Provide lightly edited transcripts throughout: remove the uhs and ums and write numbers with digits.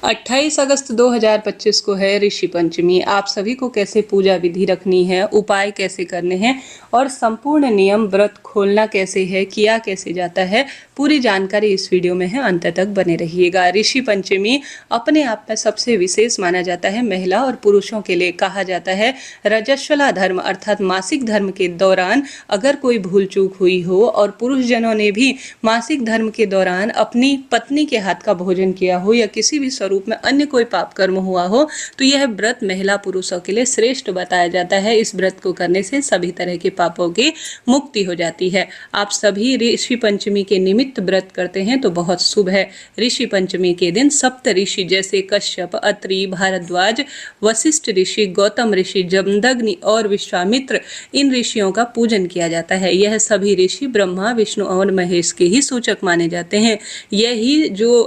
28 अगस्त 2025 को है ऋषि पंचमी। आप सभी को कैसे पूजा विधि रखनी है, उपाय कैसे करने हैं और संपूर्ण नियम व्रत खोलना कैसे है, किया कैसे जाता है, पूरी जानकारी इस वीडियो में है। अंत तक बने रहिएगा। ऋषि पंचमी अपने आप में सबसे विशेष माना जाता है। महिला और पुरुषों के लिए कहा जाता है रजस्वला धर्म अर्थात मासिक धर्म के दौरान अगर कोई भूल चूक हुई हो और पुरुष जनों ने भी मासिक धर्म के दौरान अपनी पत्नी के हाथ का भोजन किया हो या किसी भी स्वरूप में अन्य कोई पाप कर्म हुआ हो तो यह व्रत महिला पुरुषों के लिए श्रेष्ठ बताया जाता है। इस व्रत को करने से सभी तरह के पापों की मुक्ति हो जाती है। आप सभी ऋषि पंचमी के निमित्त व्रत करते हैं तो बहुत शुभ है। ऋषि पंचमी के दिन सप्त ऋषि जैसे कश्यप, अत्रि, भारद्वाज, वशिष्ठ ऋषि, गौतम ऋषि, जमदग्नि और विश्वामित्र इन ऋषियों का पूजन किया जाता है। यह सभी ऋषि ब्रह्मा, विष्णु और महेश के ही सूचक माने जाते हैं। यही जो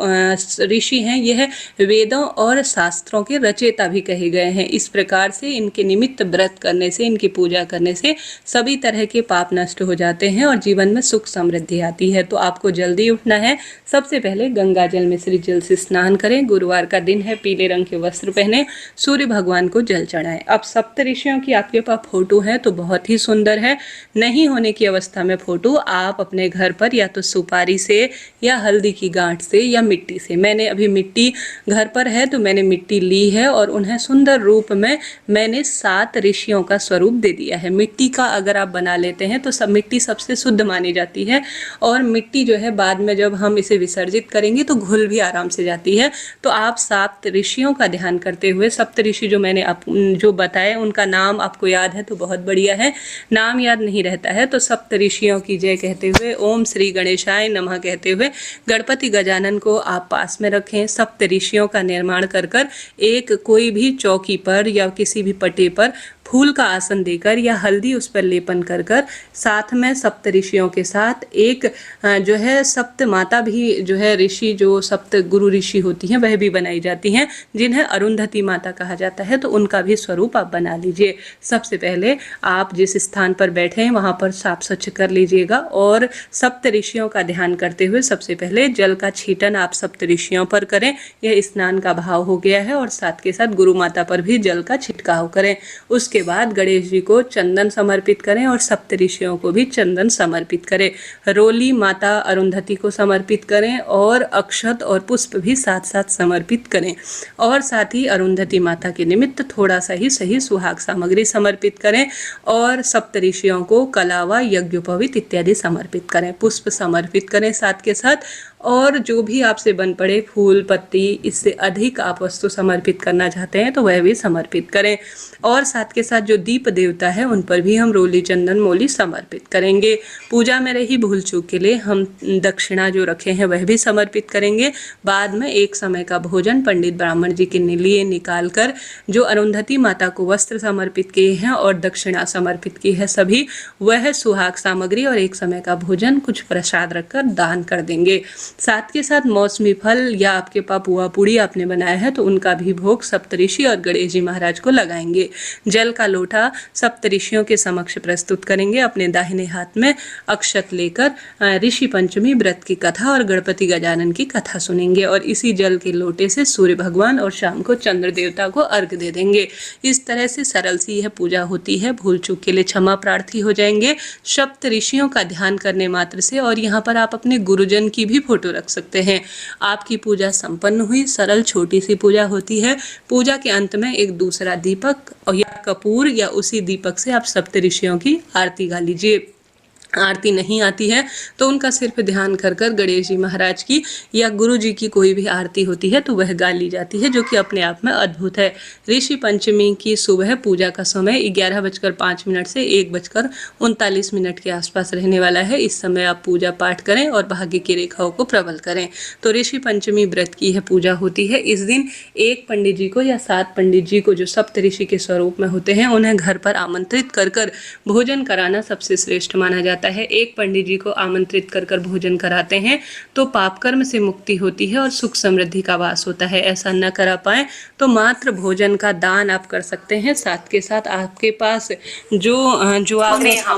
ऋषि हैं यह वेदों और शास्त्रों के रचयिता भी कहे गए हैं। इस प्रकार से इनके निमित्त व्रत करने से, इनकी पूजा करने से सभी तरह के पाप नष्ट हो जाते हैं और जीवन में सुख समृद्धि आती है। तो आपको जल्दी उठना है। सबसे पहले गंगा जल मिश्रित जल से स्नान करें। गुरुवार का दिन है, पीले रंग के वस्त्र पहने, सूर्य भगवान को जल चढ़ाएं। अब सप्त ऋषियों की आपके पास फोटो है तो बहुत ही सुंदर है। नहीं होने की अवस्था में फोटो आप अपने घर पर या तो सुपारी से या हल्दी की गांठ से या मिट्टी से, मैंने अभी मिट्टी घर पर है तो मैंने मिट्टी ली है और उन्हें सुंदर रूप में मैंने 7 ऋषियों का स्वरूप दे दिया है। मिट्टी का अगर आप बना लेते हैं तो सब मिट्टी सबसे शुद्ध मानी जाती है और मिट्टी जो है बाद में जब हम इसे विसर्जित करेंगे तो घुल भी आराम से जाती है। तो आप 7 ऋषियों का ध्यान करते हुए, सप्त ऋषि जो मैंने जो बताए उनका नाम आपको याद है तो बहुत बढ़िया है, नाम याद नहीं रहता है तो सप्त ऋषियों की जय कहते हुए, ओम श्री गणेशाय नमः कहते हुए गणपति गजानन को आप पास में रखें। सप्त ऋषियों का निर्माण कर एक कोई भी चौकी पर या किसी भी पट्टे पर फूल का आसन देकर या हल्दी उस पर लेपन कर साथ में सप्त ऋषियों के साथ एक जो है सप्त माता भी जो है ऋषि, जो सप्त गुरु ऋषि होती हैं वह भी बनाई जाती हैं, जिन्हें अरुंधति माता कहा जाता है। तो उनका भी स्वरूप आप बना लीजिए। सबसे पहले आप जिस स्थान पर बैठे हैं वहां पर साफ स्वच्छ कर लीजिएगा और सप्त ऋषियों का ध्यान करते हुए सबसे पहले जल का छीटन आप सप्त ऋषियों पर करें। यह स्नान का भाव हो गया है और साथ के साथ गुरु माता पर भी जल का छिटकाव करें। उसके बाद गणेश जी को चंदन समर्पित करें और सप्त ऋषियों को भी चंदन समर्पित करें। रोली माता अरुंधति को समर्पित करें और अक्षत और पुष्प भी साथ साथ समर्पित करें और साथ ही अरुंधति माता के निमित्त थोड़ा सा ही सही सुहाग सामग्री समर्पित करें और सप्त ऋषियों को कलावा, यज्ञोपवीत इत्यादि समर्पित करें, पुष्प समर्पित करें साथ के साथ। और जो भी आपसे बन पड़े फूल पत्ती, इससे अधिक आप वस्तु समर्पित करना चाहते हैं तो वह भी समर्पित करें और साथ के साथ जो दीप देवता है उन पर भी हम रोली, चंदन, मोली समर्पित करेंगे। पूजा में रही भूल चूक के लिए हम दक्षिणा जो रखे हैं वह भी समर्पित करेंगे। बाद में एक समय का भोजन पंडित ब्राह्मण जी के लिए निकाल कर जो अरुंधति माता को वस्त्र समर्पित किए हैं और दक्षिणा समर्पित की है सभी, वह सुहाग सामग्री और एक समय का भोजन कुछ प्रसाद रखकर दान कर देंगे। साथ के साथ मौसमी फल या आपके पास पुआ पूड़ी आपने बनाया है तो उनका भी भोग सप्तऋषि और गणेश जी महाराज को लगाएंगे। जल का लोटा सप्तऋषियों के समक्ष प्रस्तुत करेंगे। अपने दाहिने हाथ में अक्षत लेकर ऋषि पंचमी व्रत की कथा और गणपति गजानन की कथा सुनेंगे और इसी जल के लोटे से सूर्य भगवान और शाम को चंद्र देवता को अर्घ्य दे देंगे। इस तरह से सरल सी यह पूजा होती है। भूल चूक के लिए क्षमा प्रार्थी हो जाएंगे सप्त ऋषियों का ध्यान करने मात्र से। और यहाँ पर आप अपने गुरुजन की भी फोटो रख सकते हैं। आपकी पूजा संपन्न हुई। सरल छोटी सी पूजा होती है। पूजा के अंत में एक दूसरा दीपक और या कपूर या उसी दीपक से आप सप्त ऋषियों की आरती गा लीजिए। आरती नहीं आती है तो उनका सिर्फ ध्यान कर गणेश जी महाराज की या गुरु जी की कोई भी आरती होती है तो वह गा ली जाती है, जो कि अपने आप में अद्भुत है। ऋषि पंचमी की सुबह पूजा का समय 11:05 से 1:39 के आसपास रहने वाला है। इस समय आप पूजा पाठ करें और भाग्य की रेखाओं को प्रबल करें। तो ऋषि पंचमी व्रत की यह पूजा होती है। इस दिन एक पंडित जी को या 7 पंडित जी को जो सप्त ऋषि के स्वरूप में होते हैं उन्हें घर पर आमंत्रित कर भोजन कराना सबसे श्रेष्ठ माना जाता है। एक पंडित जी को आमंत्रित कर भोजन कराते हैं तो पाप कर्म से मुक्ति होती है और सुख समृद्धि का वास होता है। ऐसा न करा पाए तो मात्र भोजन का दान आप कर सकते हैं। साथ के साथ आपके पास जो आपने यहाँ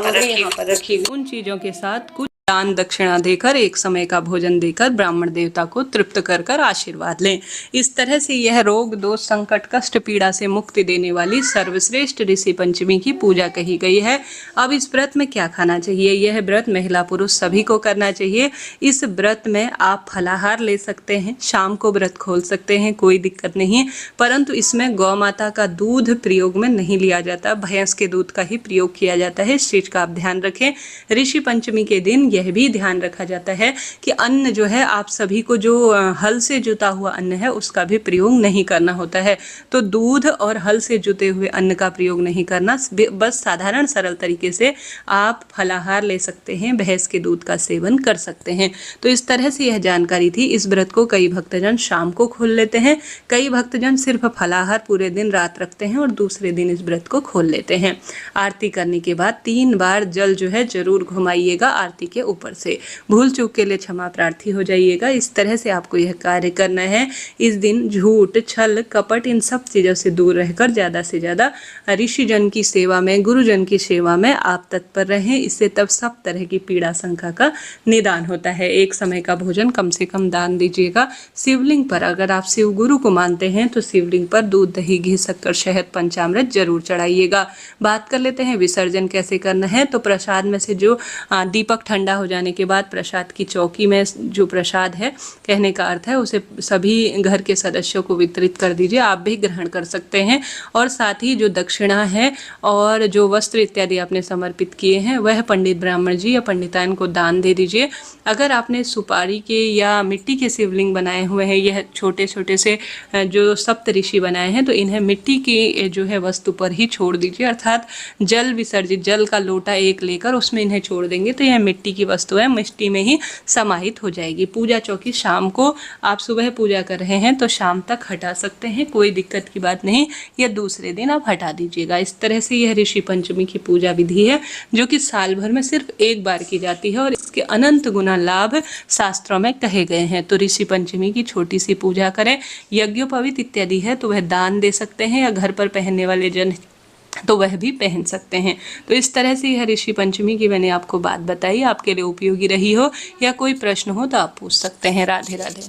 पर रखी उन चीजों के साथ कुछ दान दक्षिणा देकर, एक समय का भोजन देकर ब्राह्मण देवता को तृप्त कर कर आशीर्वाद लें। इस तरह से यह रोग दोष संकट कष्ट पीड़ा से मुक्ति देने वाली सर्वश्रेष्ठ ऋषि पंचमी की पूजा कही गई है। अब इस व्रत में क्या खाना चाहिए? यह व्रत महिला पुरुष सभी को करना चाहिए। इस व्रत में आप फलाहार ले सकते हैं, शाम को व्रत खोल सकते हैं, कोई दिक्कत नहीं, परंतु इसमें गौ माता का दूध प्रयोग में नहीं लिया जाता, भैंस के दूध का ही प्रयोग किया जाता है। इस चीज का आप ध्यान रखें। ऋषि पंचमी के दिन यह भी ध्यान रखा जाता है कि अन्न जो है, आप सभी को जो हल से जुता हुआ अन्न है उसका भी प्रयोग नहीं करना होता है। तो दूध और हल से जुते हुए अन्न का प्रयोग नहीं करना, बस साधारण सरल तरीके से आप फलाहार ले सकते हैं, भैंस के दूध का सेवन कर सकते हैं। तो इस तरह से यह जानकारी थी। इस व्रत को कई भक्तजन शाम को खोल लेते हैं, कई भक्तजन सिर्फ फलाहार पूरे दिन रात रखते हैं और दूसरे दिन इस व्रत को खोल लेते हैं। आरती करने के बाद 3 बार जल जो है जरूर घुमाइएगा आरती के ऊपर से। भूल चूक के लिए क्षमा प्रार्थी हो जाइएगा। इस तरह से आपको यह कार्य करना है। इस दिन झूठ, छल, कपट इन सब चीज़ों से दूर रहकर ज़्यादा से ज़्यादा ऋषिजन की सेवा में, गुरुजन की सेवा में आप तत्पर रहें। इससे तब सब तरह की पीड़ा शंका का निदान होता है। एक समय का भोजन कम से कम दान दीजिएगा। शिवलिंग पर, अगर आप शिव गुरु को मानते हैं तो शिवलिंग पर दूध, दही, घी, शक्कर, शहद, पंचामृत जरूर चढ़ाइएगा। बात कर लेते हैं विसर्जन कैसे करना है। तो प्रसाद में से जो दीपक ठंडा हो जाने के बाद प्रसाद की चौकी में जो प्रसाद है, कहने का अर्थ है उसे सभी घर के सदस्यों को वितरित कर दीजिए। आप भी ग्रहण कर सकते हैं। और साथ ही जो दक्षिणा है और जो वस्त्र इत्यादि आपने समर्पित किए हैं वह पंडित ब्राह्मण जी या पंडिताइन को दान दे दीजिए। अगर आपने सुपारी के या मिट्टी के शिवलिंग बनाए हुए हैं, यह छोटे छोटे से जो सप्त ऋषि बनाए हैं, तो इन्हें मिट्टी की जो है वस्तु पर ही छोड़ दीजिए। अर्थात जल विसर्जित, जल का लोटा एक लेकर उसमें इन्हें छोड़ देंगे तो यह मिट्टी की वस्तु है, मिट्टी में ही समाहित हो जाएगी। पूजा चौकी शाम को, आप सुबह पूजा कर रहे हैं तो शाम तक हटा सकते हैं, कोई दिक्कत की बात नहीं, या दूसरे दिन आप हटा दीजिएगा। इस तरह से यह ऋषि पंचमी की पूजा विधि है जो कि साल भर में सिर्फ एक बार की जाती है और इसके अनंत गुना लाभ शास्त्रों में कहे गए हैं। तो ऋषि पंचमी की छोटी सी पूजा करें। यज्ञोपवीत इत्यादि है तो वह दान दे सकते हैं, या घर पर पहनने वाले जन तो वह भी पहन सकते हैं। तो इस तरह से यह ऋषि पंचमी की मैंने आपको बात बताई, आपके लिए उपयोगी रही हो या कोई प्रश्न हो तो आप पूछ सकते हैं। राधे राधे।